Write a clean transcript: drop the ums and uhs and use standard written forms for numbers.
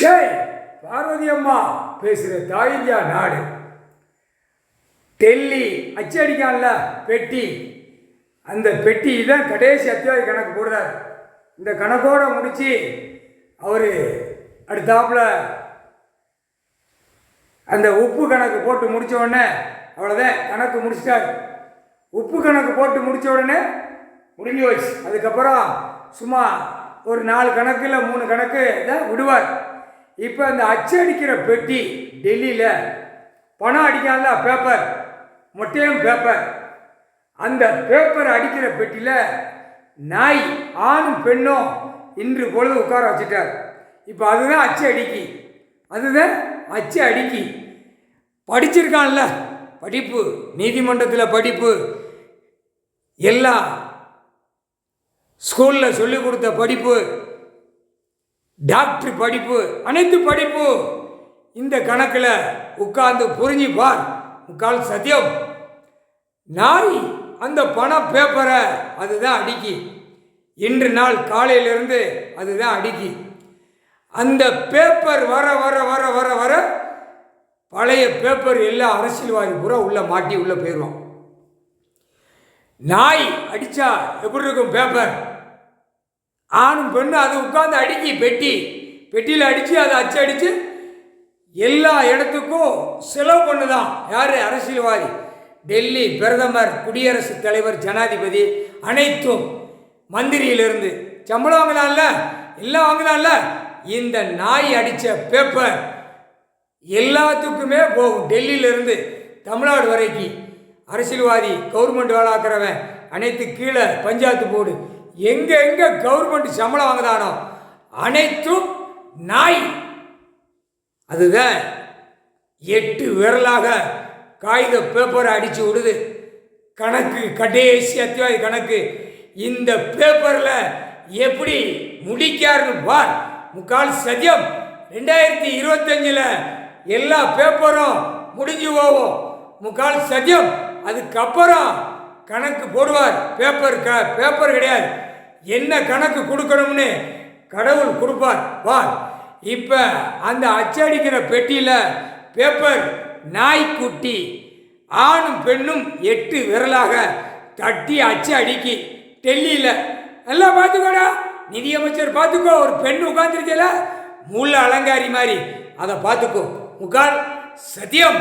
ஏய் பார்வதி அம்மா பேசுகிற தாயிந்தியா நாடு. டெல்லி அச்சடிக்கான்ல பெட்டி, அந்த பெட்டி தான் கடைசி அத்தியாய கணக்கு போடுறார். இந்த கணக்கோடு முடித்து அவர் அடுத்தாப்புல அந்த உப்பு கணக்கு போட்டு முடித்த உடனே அவ்வளோதான், கணக்கு முடிச்சிட்டார். உப்பு கணக்கு போட்டு முடித்த உடனே முடிஞ்சு போச்சு. அதுக்கப்புறம் சும்மா ஒரு 4 கணக்கு இல்லை 3 கணக்கு தான் விடுவார். இப்போ அந்த அச்சடிக்கிற பெட்டி டெல்லியில் பணம் அடிக்காத பேப்பர், மொட்டையும் பேப்பர், அந்த பேப்பர் அடிக்கிற பெட்டியில் நாய் ஆணும் பெண்ணும் இன்று பொழுது உட்கார வச்சுட்டார். இப்போ அதுதான் அச்சு அடிக்கி, அதுதான் அச்சு அடிக்கி. படிச்சிருக்கான்ல, படிப்பு, நீதிமன்றத்தில் படிப்பு, எல்லாம் ஸ்கூலில் சொல்லிக் கொடுத்த படிப்பு, டாக்டர் படிப்பு, அனைத்து படிப்பு இந்த கணக்கில் உட்கார்ந்து புரிஞ்சு பார். முக்கால் சத்தியம். நாய் அந்த பண பேப்பரை அதுதான் அடிக்கி. இன்று நாள் காலையிலிருந்து அதுதான் அடிக்கி. அந்த பேப்பர் வர வர வர வர வர பழைய பேப்பர் எல்லாம் அரசியல்வாதி பூரா உள்ளே மாட்டி உள்ளே போயிடுவோம். நாய் அடித்தா எப்படி இருக்கும் பேப்பர்? ஆணும் பெண்ணு அது உட்கார்ந்து அடிக்கி, பெட்டியில் அடித்து அதை அச்சடித்து எல்லா இடத்துக்கும் செலவு பண்ணுதான். யார்? அரசியல்வாதி, டெல்லி பிரதமர், குடியரசுத் தலைவர், ஜனாதிபதி, அனைத்தும் மந்திரியிலிருந்து சம்பளம் வாங்கினான்ல, எல்லாம் வாங்கினான்ல. இந்த நாய் அடித்த பேப்பர் எல்லாத்துக்குமே போகும். டெல்லியிலிருந்து தமிழ்நாடு வரைக்கும் அரசியல்வாதி, கவர்மெண்ட் வேலாக்கிறவன், அனைத்து கீழே பஞ்சாயத்து போர்டு, எங்கே எங்கே கவர்மெண்ட் சம்பளம் வாங்குதானோ அனைத்தும் நாய். அதுதான் 8 விரலாக காகித பேப்பரை அடித்து விடுது. கணக்கு கடைசி அத்தியாய கணக்கு. இந்த பேப்பரில் எப்படி முடிக்காருன்னு பார். முக்கால் சத்தியம். 2025 எல்லா பேப்பரும் முடிஞ்சு போவோம். முக்கால் சத்தியம். அதுக்கப்புறம் கணக்கு போடுவார். பேப்பர் கிடையாது, என்ன கணக்கு கொடுக்கணும்னு கடவுள் கொடுப்பார். பார், இப்போ அந்த அச்சடிக்கிற பெட்டியில் பேப்பர் நாய்க்குட்டி ஆணும் பெண்ணும் 8 விரலாக தட்டி அச்சு அடிக்கி டெல்லியில். எல்லாம் பார்த்துக்கோடா, நிதியமைச்சர் பார்த்துக்கோ. ஒரு பெண் உட்காந்துருக்கல, முள்ள அலங்காரி மாதிரி, அதை பார்த்துக்கோ. முக்கால் சத்தியம்.